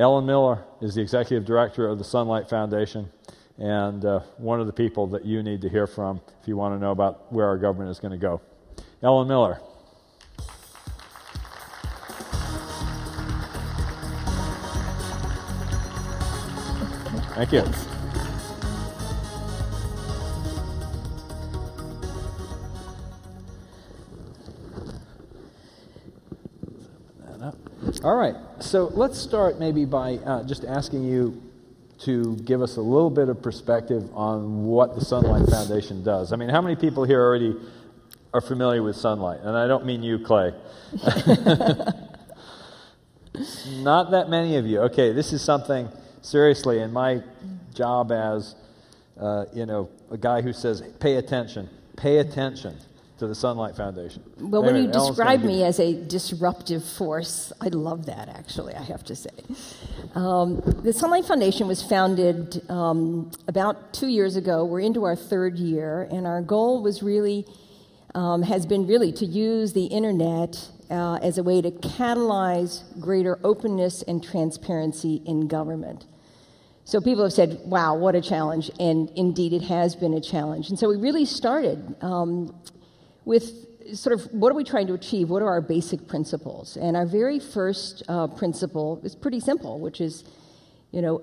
Ellen Miller is the executive director of the Sunlight Foundation, and one of the people that you need to hear from if you want to know about where our government is going to go. Ellen Miller. Thank you. Thanks. All right, so let's start maybe by just asking you to give us a little bit of perspective on what the Sunlight Foundation does. I mean, how many people here already are familiar with Sunlight? And I don't mean you, Clay. Not that many of you. Okay, this is something, seriously, in my job as, a guy who says, pay attention to the Sunlight Foundation. Well, when you describe me as a disruptive force, I love that, actually, I have to say. The Sunlight Foundation was founded about 2 years ago. We're into our third year, and our goal was really, has been really to use the internet as a way to catalyze greater openness and transparency in government. So people have said, wow, what a challenge, and indeed it has been a challenge. And so we really started with sort of what are we trying to achieve, what are our basic principles? And our very first principle is pretty simple, which is, you're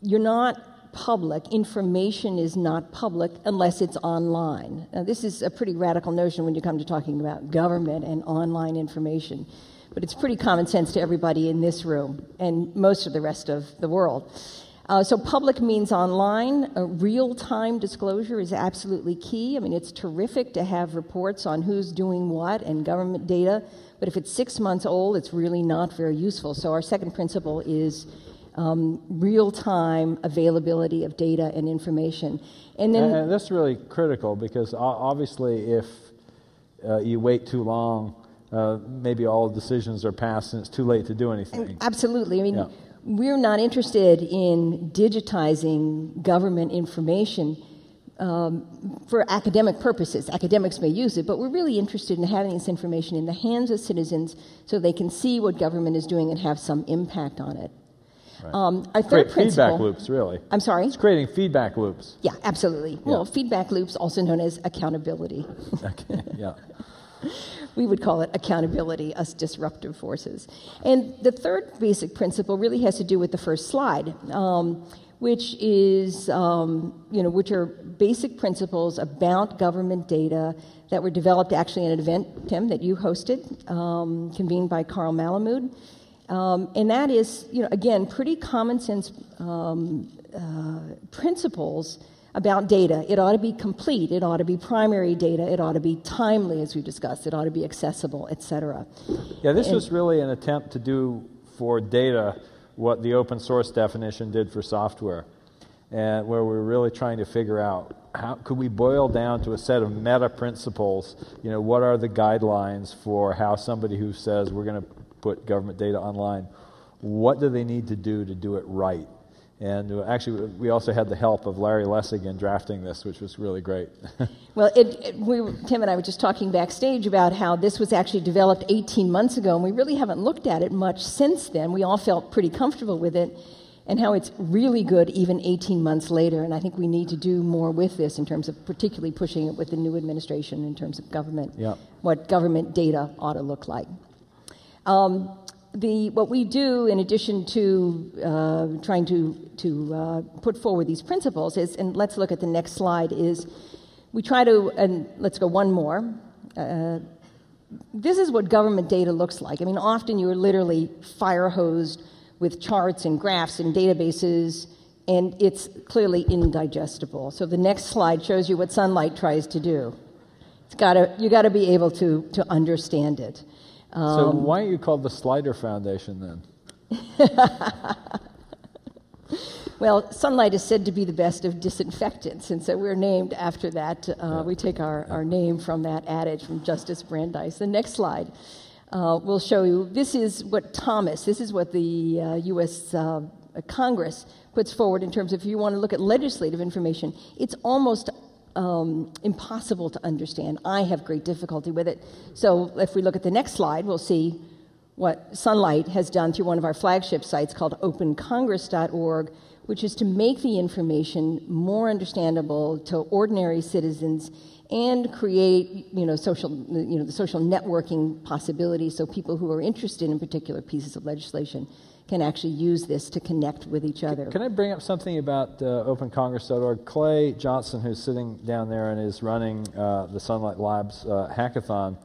not public, information is not public unless it's online. Now this is a pretty radical notion when you come to talking about government and online information. But it's pretty common sense to everybody in this room and most of the rest of the world. So public means online. Real-time disclosure is absolutely key. I mean, it's terrific to have reports on who's doing what and government data, but if it's 6 months old, it's really not very useful. So our second principle is real-time availability of data and information. And that's really critical because obviously if you wait too long, maybe all decisions are passed and it's too late to do anything. Absolutely. I mean, we're not interested in digitizing government information for academic purposes. Academics may use it, but we're really interested in having this information in the hands of citizens so they can see what government is doing and have some impact on it. Right. Our third principle... feedback loops, really. I'm sorry? It's creating feedback loops. Yeah, absolutely. Yeah. Well, feedback loops, also known as accountability. Okay, yeah. We would call it accountability, us disruptive forces. And the third basic principle really has to do with the first slide, which is, which are basic principles about government data that were developed actually in an event, Tim, that you hosted, convened by Carl Malamud. And that is, again, pretty common sense principles about data. It ought to be complete, it ought to be primary data, it ought to be timely, as we discussed, it ought to be accessible, etc. Yeah, this was really an attempt to do for data what the open source definition did for software, and where we're really trying to figure out how could we boil down to a set of meta principles, what are the guidelines for how somebody who says we're going to put government data online, what do they need to do it right? And actually, we also had the help of Larry Lessig in drafting this, which was really great. Well, Tim and I were just talking backstage about how this was actually developed 18 months ago, and we really haven't looked at it much since then. We all felt pretty comfortable with it, and how it's really good even 18 months later. And I think we need to do more with this in terms of particularly pushing it with the new administration in terms of government, what government data ought to look like. What we do, in addition to trying to put forward these principles, is, and let's look at the next slide, is we try to, and let's go one more. This is what government data looks like. I mean, often you're literally fire-hosed with charts and graphs and databases, and it's clearly indigestible. So the next slide shows you what Sunlight tries to do. You got to be able to understand it. So why aren't you called the Slider Foundation then? Well, Sunlight is said to be the best of disinfectants, and so we're named after that. We take our name from that adage from Justice Brandeis. The next slide will show you, this is what the U.S. Congress puts forward in terms of if you want to look at legislative information, it's almost impossible to understand. I have great difficulty with it. So if we look at the next slide, we'll see what Sunlight has done through one of our flagship sites called opencongress.org, which is to make the information more understandable to ordinary citizens and create, the social networking possibilities so people who are interested in particular pieces of legislation can actually use this to connect with each other. Can I bring up something about opencongress.org? Clay Johnson, who's sitting down there and is running the Sunlight Labs hackathon,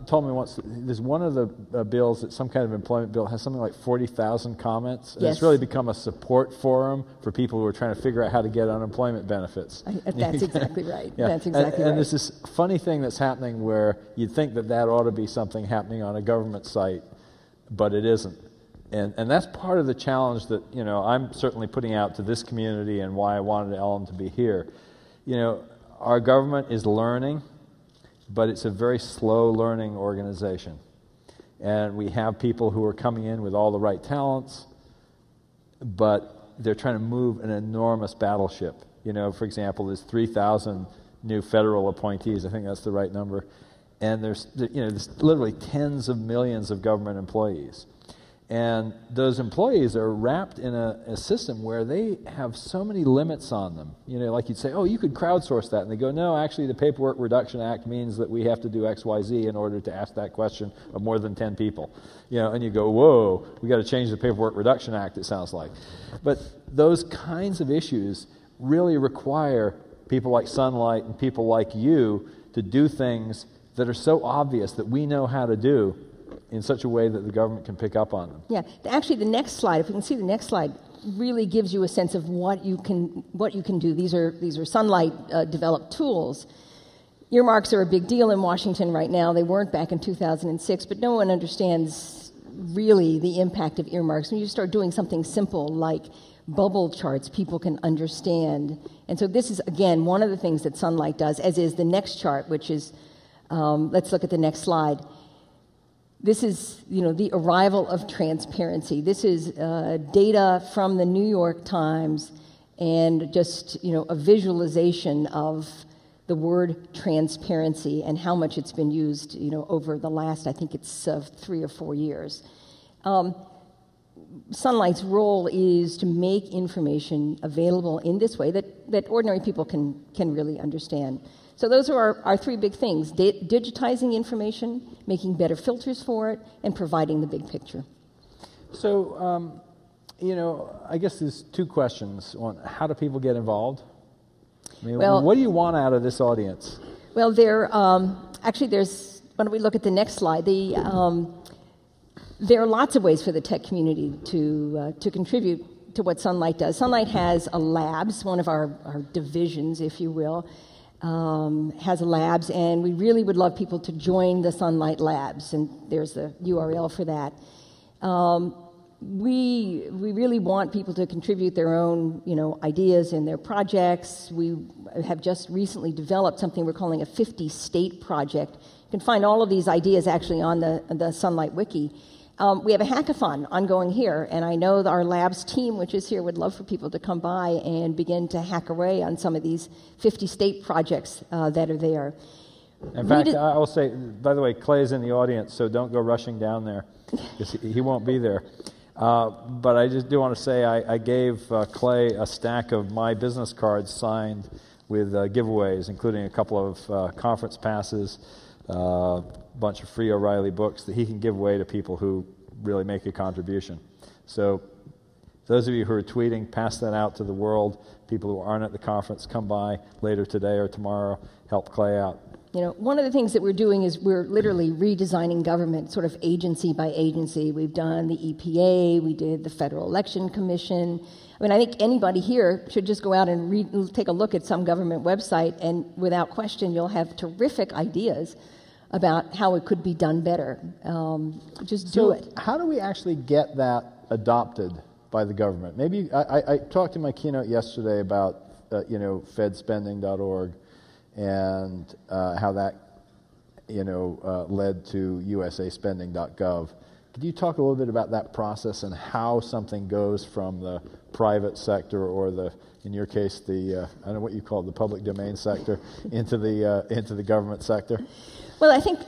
told me once that there's one of the bills, that some kind of employment bill, has something like 40,000 comments. And yes. It's really become a support forum for people who are trying to figure out how to get unemployment benefits. That's exactly right. Yeah. That's exactly and right. there's this funny thing that's happening where you'd think that ought to be something happening on a government site, but it isn't. And that's part of the challenge that, I'm certainly putting out to this community and why I wanted Ellen to be here. Our government is learning, but it's a very slow learning organization. And we have people who are coming in with all the right talents, but they're trying to move an enormous battleship. For example, there's 3,000 new federal appointees. I think that's the right number. And there's literally tens of millions of government employees. And those employees are wrapped in a system where they have so many limits on them. Like you'd say, oh, you could crowdsource that. And they go, no, actually the Paperwork Reduction Act means that we have to do X, Y, Z in order to ask that question of more than 10 people. And you go, whoa, we got to change the Paperwork Reduction Act, it sounds like. But those kinds of issues really require people like Sunlight and people like you to do things that are so obvious that we know how to do in such a way that the government can pick up on them. Yeah, actually the next slide, if we can see the next slide, really gives you a sense of what you can do. These are Sunlight developed tools. Earmarks are a big deal in Washington right now. They weren't back in 2006, but no one understands really the impact of earmarks. When you start doing something simple like bubble charts, people can understand. And so this is, again, one of the things that Sunlight does, as is the next chart, which is, let's look at the next slide. This is, the arrival of transparency. This is data from the New York Times and just, a visualization of the word transparency and how much it's been used, over the last, I think it's 3 or 4 years. Sunlight's role is to make information available in this way that ordinary people can really understand. So those are our 3 big things: digitizing information, making better filters for it, and providing the big picture. So, I guess there's 2 questions. One, how do people get involved? What do you want out of this audience? Well, why don't we look at the next slide? There are lots of ways for the tech community to contribute to what Sunlight does. Sunlight has a labs, one of our divisions, if you will, has a labs, and we really would love people to join the Sunlight Labs, and there's the URL for that. We really want people to contribute their own, ideas in their projects. We have just recently developed something we're calling a 50-state project. You can find all of these ideas actually on the Sunlight Wiki. We have a hackathon ongoing here, and I know that our labs team, which is here, would love for people to come by and begin to hack away on some of these 50-state projects that are there. In fact, I will say, by the way, Clay is in the audience, so don't go rushing down there, because he won't be there. But I just do want to say I gave Clay a stack of my business cards signed with giveaways, including a couple of conference passes, a bunch of free O'Reilly books that he can give away to people who really make a contribution. So those of you who are tweeting, pass that out to the world. People who aren't at the conference, come by later today or tomorrow, help Clay out. One of the things that we're doing is we're literally redesigning government sort of agency by agency. We've done the EPA, we did the Federal Election Commission. I think anybody here should just go out and take a look at some government website, and without question, you'll have terrific ideas about how it could be done better. Just do it. How do we actually get that adopted by the government? Maybe I talked in my keynote yesterday about fedspending.org and how that led to usaspending.gov. Could you talk a little bit about that process and how something goes from the private sector or in your case, I don't know what you call it, the public domain sector, into the government sector? Well, I think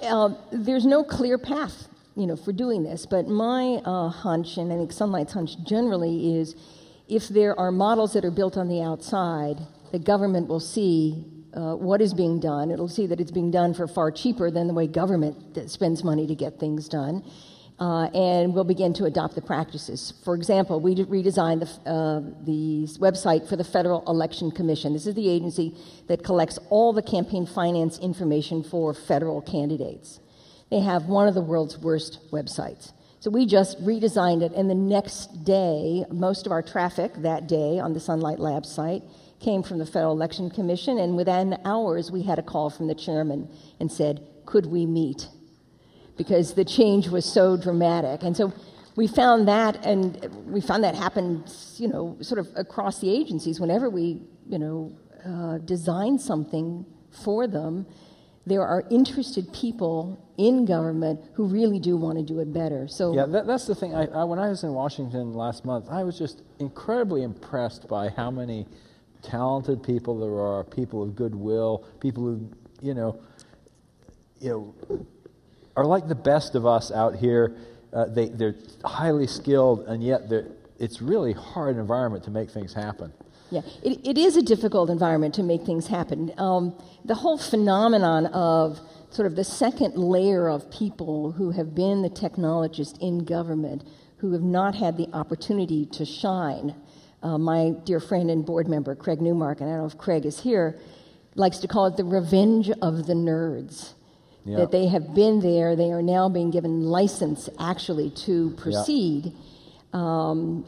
there's no clear path for doing this. But my hunch, and I think Sunlight's hunch generally, is if there are models that are built on the outside, the government will see what is being done. It'll see that it's being done for far cheaper than the way government spends money to get things done, and will begin to adopt the practices. For example, we redesigned the website for the Federal Election Commission. This is the agency that collects all the campaign finance information for federal candidates. They have one of the world's worst websites. So we just redesigned it, and the next day, most of our traffic that day on the Sunlight Labs site came from the Federal Election Commission, and within hours we had a call from the chairman and said, could we meet? Because the change was so dramatic. And so we found that, and we found that happened, sort of across the agencies. Whenever we, design something for them, there are interested people in government who really do want to do it better. So yeah, that's the thing. When I was in Washington last month, I was just incredibly impressed by how many talented people there are, people of goodwill, people who, are like the best of us out here. They're highly skilled, and yet it's really hard environment to make things happen. Yeah, it is a difficult environment to make things happen. The whole phenomenon of sort of the second layer of people who have been the technologists in government who have not had the opportunity to shine. My dear friend and board member, Craig Newmark, and I don't know if Craig is here, likes to call it the revenge of the nerds. Yeah. That they have been there, they are now being given license actually to proceed. Yeah. You're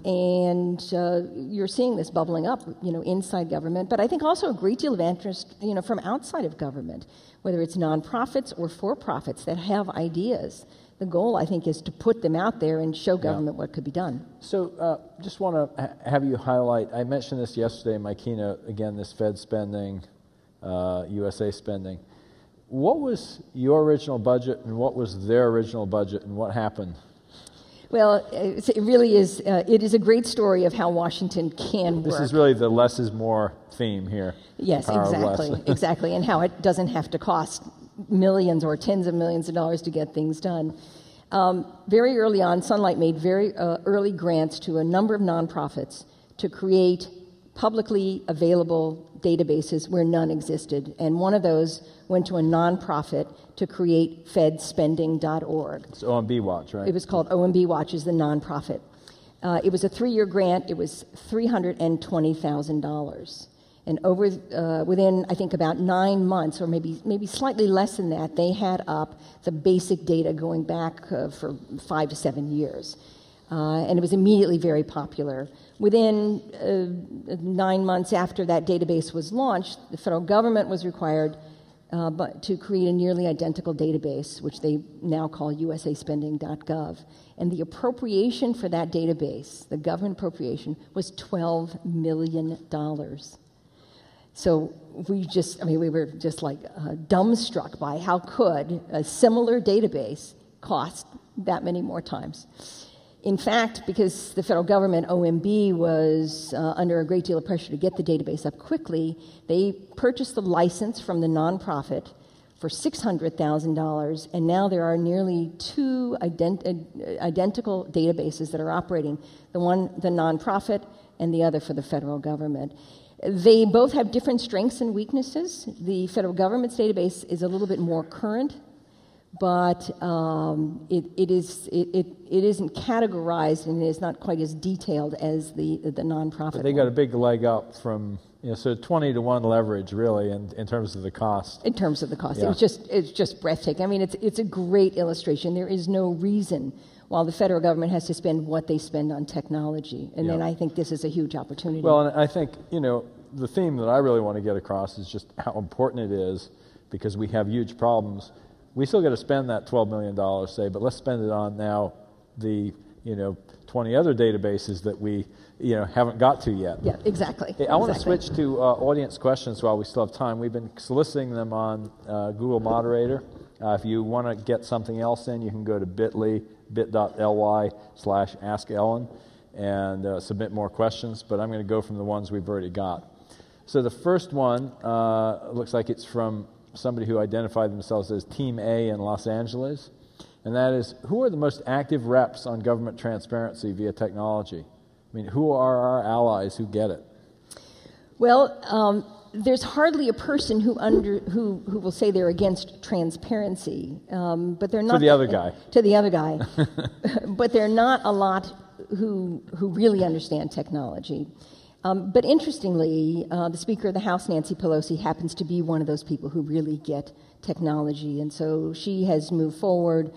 seeing this bubbling up, inside government, but I think also a great deal of interest, from outside of government, whether it's nonprofits or for-profits that have ideas. The goal, I think, is to put them out there and show government what could be done. So just want to have you highlight, I mentioned this yesterday in my keynote, again, this Fed spending, USA spending. What was your original budget and what was their original budget and what happened? Well, it really is, it is a great story of how Washington can work. This is really the less is more theme here. Yes, exactly, exactly, and how it doesn't have to cost millions or tens of millions of dollars to get things done. Very early on, Sunlight made very early grants to a number of nonprofits to create publicly available databases where none existed, and one of those went to a nonprofit to create fedspending.org. It's OMB Watch, right? It was called OMB Watch, is the nonprofit. It was a 3-year grant. It was $320,000. And within, I think, about 9 months, or maybe slightly less than that, they had up the basic data going back for 5 to 7 years. And it was immediately very popular. Within 9 months after that database was launched, the federal government was required to create a nearly identical database, which they now call usaspending.gov. And the appropriation for that database, the government appropriation, was $12 million. So we were just like dumbstruck by how could a similar database cost that many more times. In fact, because the federal government, OMB, was under a great deal of pressure to get the database up quickly, they purchased the license from the nonprofit for $600,000, and now there are nearly 2 identical databases that are operating, the nonprofit and the other for the federal government. They both have different strengths and weaknesses. The federal government's database is a little bit more current, but it isn't categorized and it is not quite as detailed as the nonprofit. But they got a big leg up from, so 20-to-1 leverage really in terms of the cost. In terms of the cost, yeah. It's just breathtaking. I mean, it's a great illustration. There is no reason while the federal government has to spend what they spend on technology, and then I think this is a huge opportunity. Well, and I think the theme that I really want to get across is just how important it is because we have huge problems. We still got to spend that $12 million, say, but let's spend it on now the 20 other databases that we haven't got to yet. Yeah, exactly. Hey, I want to switch to audience questions while we still have time. We've been soliciting them on Google Moderator. If you want to get something else in, you can go to bit.ly/askellen and submit more questions, but I'm going to go from the ones we've already got. So the first one looks like it's from somebody who identified themselves as Team A in Los Angeles. and that is, who are the most active reps on government transparency via technology? I mean, who are our allies who get it? Well, there's hardly a person who will say they're against transparency, but they're not to the other guy. To the other guy, but there are not a lot who really understand technology. But interestingly, the Speaker of the House, Nancy Pelosi, happens to be one of those people who really get technology, and so she has moved forward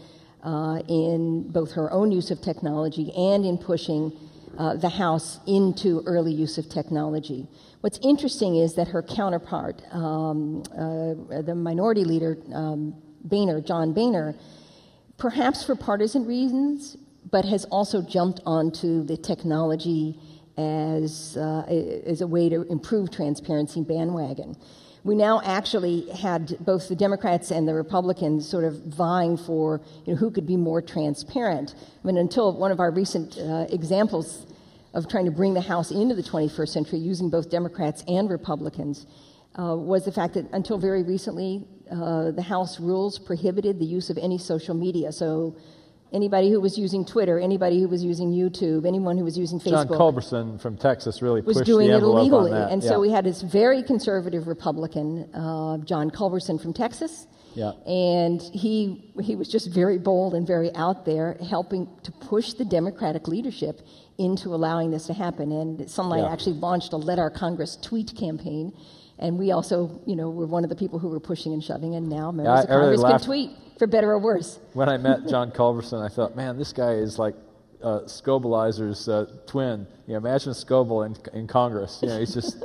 in both her own use of technology and in pushing the House into early use of technology. What's interesting is that her counterpart, the minority leader, John Boehner, perhaps for partisan reasons, but has also jumped onto the technology as a way to improve transparency bandwagon. We now actually had both the Democrats and the Republicans sort of vying for who could be more transparent. I mean, until one of our recent examples of trying to bring the House into the 21st century using both Democrats and Republicans was the fact that until very recently, the House rules prohibited the use of any social media. So anybody who was using Twitter, anybody who was using YouTube, anyone who was using Facebook. John Culberson from Texas really was pushed doing the it envelope illegally. on that. And so we had this very conservative Republican, John Culberson from Texas. Yeah. And he was just very bold and very out there, helping to push the Democratic leadership into allowing this to happen. And Sunlight actually launched a Let Our Congress Tweet campaign. And we also, were one of the people who were pushing and shoving, and now members of Congress can tweet, for better or worse. When I met John Culberson, I thought, man, this guy is like Scobelizer's twin. Imagine Scoble in Congress. He's just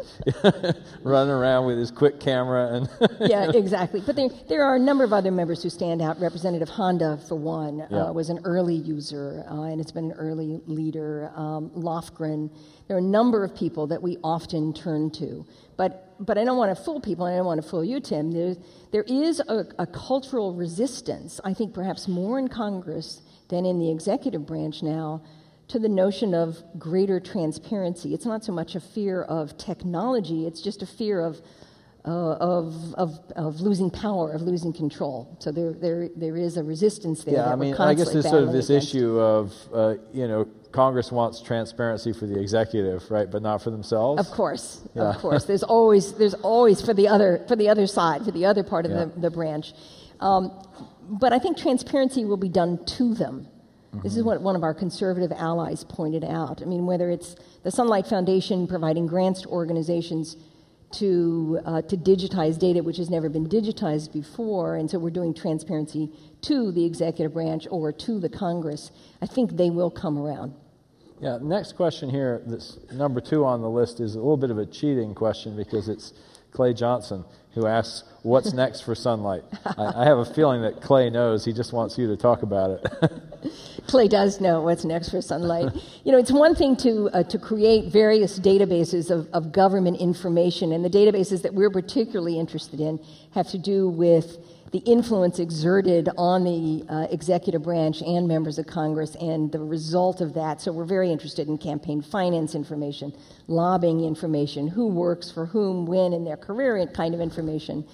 running around with his quick camera. And yeah, exactly. But there are a number of other members who stand out. Representative Honda, for one, was an early user, and it's been an early leader. Lofgren. There are a number of people that we often turn to. But I don't want to fool people, and I don't want to fool you, Tim. There is a cultural resistance, I think perhaps more in Congress than in the executive branch now, to the notion of greater transparency. It's not so much a fear of technology, it's just a fear of losing power, of losing control. So there is a resistance there. Yeah, I mean, I guess there's sort of this issue of, Congress wants transparency for the executive, right, but not for themselves. Of course, of course. There's always for the other side, for the other part of the branch. But I think transparency will be done to them. Mm-hmm. This is what one of our conservative allies pointed out. I mean, whether it's the SunlightFoundation providing grants to organizations to digitize data which has never been digitized before, and so we're doing transparency to the executive branch or to the Congress, I think they will come around. Yeah, next question here, that's number 2 on the list, is a little bit of a cheating question because it's Clay Johnson who asks, what's next for Sunlight? I have a feeling that Clay knows. He just wants you to talk about it. Clay does know what's next for Sunlight. It's one thing to create various databases of government information, and the databases that we're particularly interested in have to do with the influence exerted on the executive branch and members of Congress and the result of that. So we're very interested in campaign finance information, lobbying information, who works for whom, when in their career kind of information.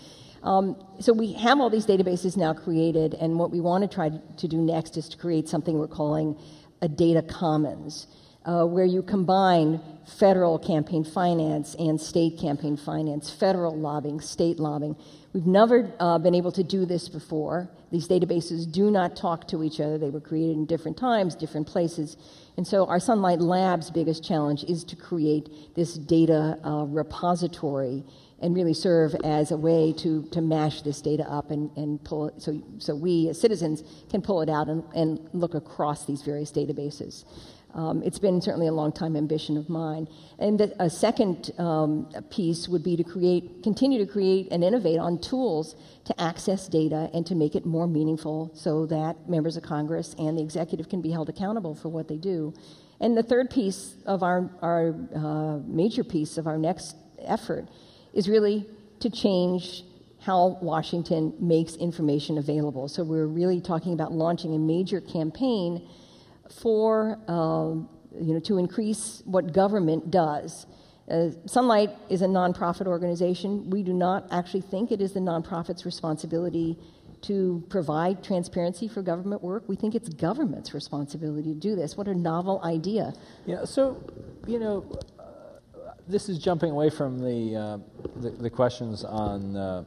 So we have all these databases now created, and what we want to try to do next is to create something we're calling a data commons, where you combine federal campaign finance and state campaign finance, federal lobbying, state lobbying. We've never been able to do this before. These databases do not talk to each other. They were created in different times, different places. And so our Sunlight Lab's biggest challenge is to create this data repository and really serve as a way to mash this data up and pull it, so we as citizens can pull it out and look across these various databases. It's been certainly a long-time ambition of mine. And a second piece would be to continue to create and innovate on tools to access data and to make it more meaningful so that members of Congress and the executive can be held accountable for what they do. And the third piece of our major piece of our next effort is really to change how Washington makes information available. So we're really talking about launching a major campaign for, to increase what government does. Sunlight is a nonprofit organization. We do not actually think it is the nonprofit's responsibility to provide transparency for government work. We think it's government's responsibility to do this. What a novel idea. Yeah, so, this is jumping away from the questions on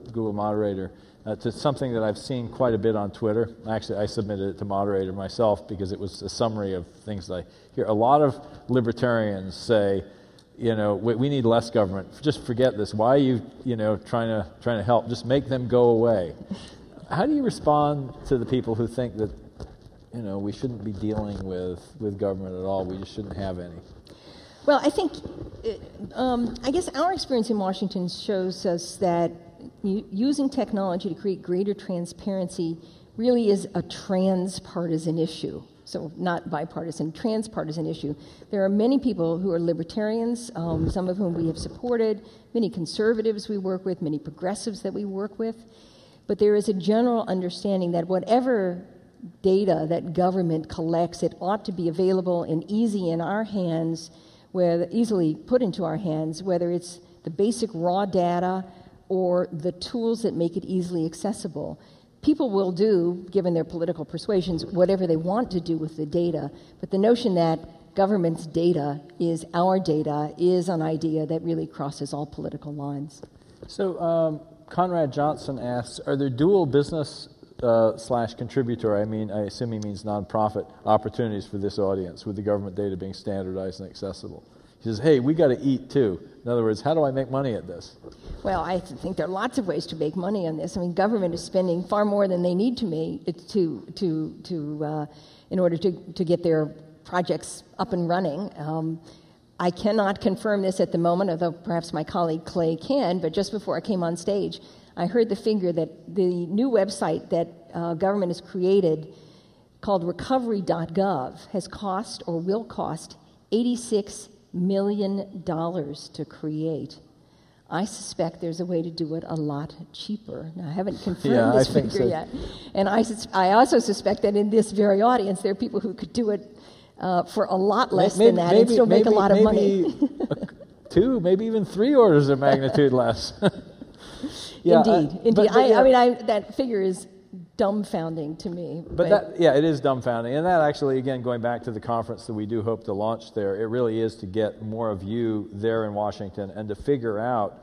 Google Moderator to something that I've seen quite a bit on Twitter. Actually, I submitted it to Moderator myself because it was a summary of things that I hear. A lot of libertarians say, we need less government. Just forget this. Why are you, trying to help? Just make them go away. How do you respond to the people who think that, we shouldn't be dealing with government at all? We just shouldn't have any. Well, I think, I guess our experience in Washington shows us that using technology to create greater transparency really is a transpartisan issue. So not bipartisan, transpartisan issue. There are many people who are libertarians, some of whom we have supported, many conservatives we work with, many progressives that we work with. But there is a general understanding that whatever data that government collects, it ought to be available and easy in our hands, easily put into our hands, whether it's the basic raw data or the tools that make it easily accessible. People will do, given their political persuasions, whatever they want to do with the data, but the notion that government's data is our data is an idea that really crosses all political lines. So Conrad Johnson asks, are there dual business / contributory, I assume he means nonprofit, opportunities for this audience with the government data being standardized and accessible? He says, hey, we got to eat too. In other words, how do I make money at this? Well, I think there are lots of ways to make money on this. Government is spending far more than they need in order to get their projects up and running. I cannot confirm this at the moment, although perhaps my colleague Clay can, but just before I came on stage, I heard the figure that the new website that government has created called recovery.gov has cost or will cost $86 million to create. I suspect there's a way to do it a lot cheaper. Now, I haven't confirmed this figure yet. And I also suspect that in this very audience, there are people who could do it for a lot less than that and still make a lot of money. 2, maybe even 3 orders of magnitude less. Indeed. That figure is dumbfounding to me. But it is dumbfounding. And that actually, again, going back to the conference that we do hope to launch there, it really is to get more of you there in Washington and to figure out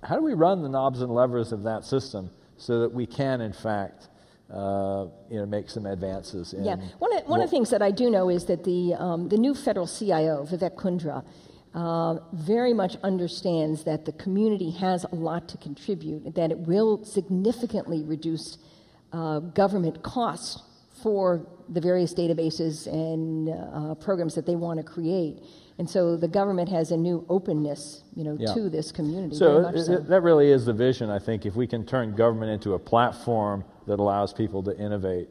how do we run the knobs and levers of that system so that we can, in fact, make some advances. One of the things that I do know is that the new federal CIO, Vivek Kundra, very much understands that the community has a lot to contribute, that it will significantly reduce government costs for the various databases and programs that they want to create. And so the government has a new openness, to this community. So that really is the vision, I think, if we can turn government into a platform that allows people to innovate,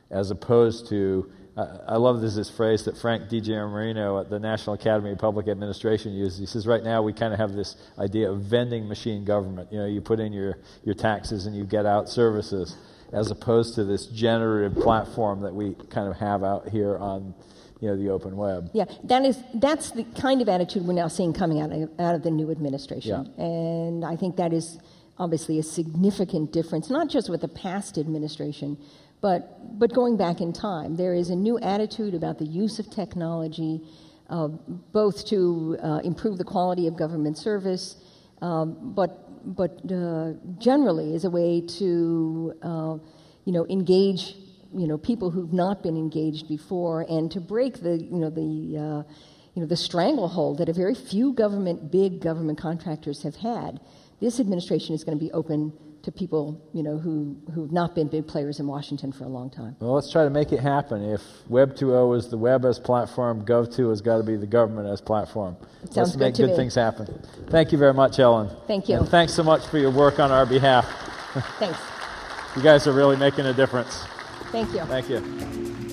as opposed to, I love this phrase that Frank DiGiamarino at the National Academy of Public Administration uses. He says, right now we kind of have this idea of vending machine government. You put in your taxes and you get out services, as opposed to this generative platform that we kind of have out here on the open web. Yeah, that's the kind of attitude we're now seeing coming out of the new administration. Yeah. And I think that is obviously a significant difference, not just with the past administration, but going back in time. There is a new attitude about the use of technology, both to improve the quality of government service, but generally as a way to engage people who've not been engaged before, and to break the stranglehold that a very few big government contractors have had. This administration is going to be open to people who've not been big players in Washington for a long time. Well, let's try to make it happen. If Web 2.0 is the web as platform, Gov 2 has got to be the government as platform. Sounds let's make good things happen. Thank you very much, Ellen. Thank you. And thanks so much for your work on our behalf. Thanks. You guys are really making a difference. Thank you. Thank you.